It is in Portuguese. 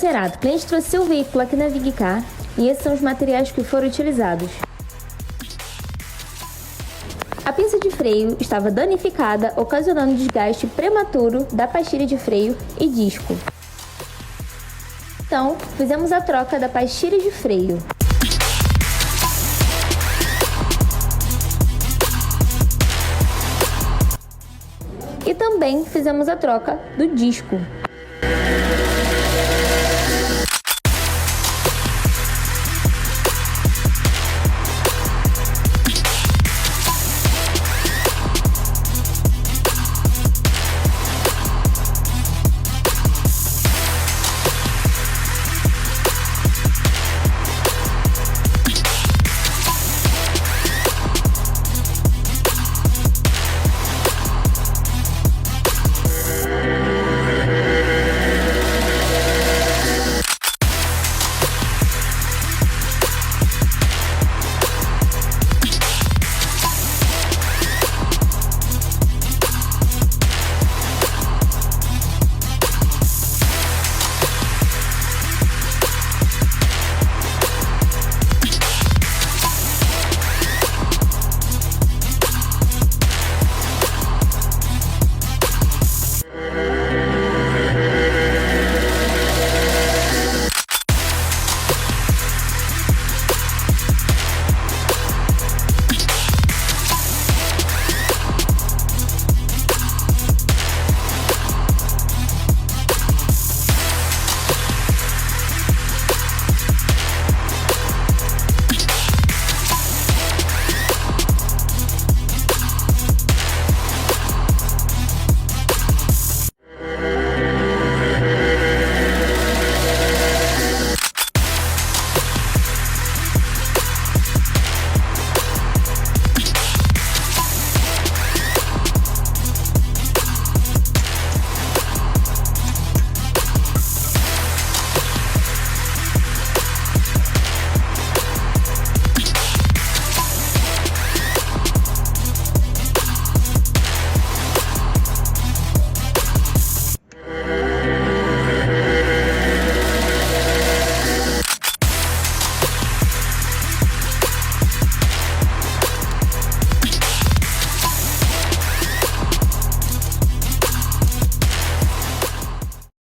Cerato. O cliente trouxe seu veículo aqui na Viguicar e esses são os materiais que foram utilizados. A pinça de freio estava danificada, ocasionando desgaste prematuro da pastilha de freio e disco. Então, fizemos a troca da pastilha de freio. E também fizemos a troca do disco.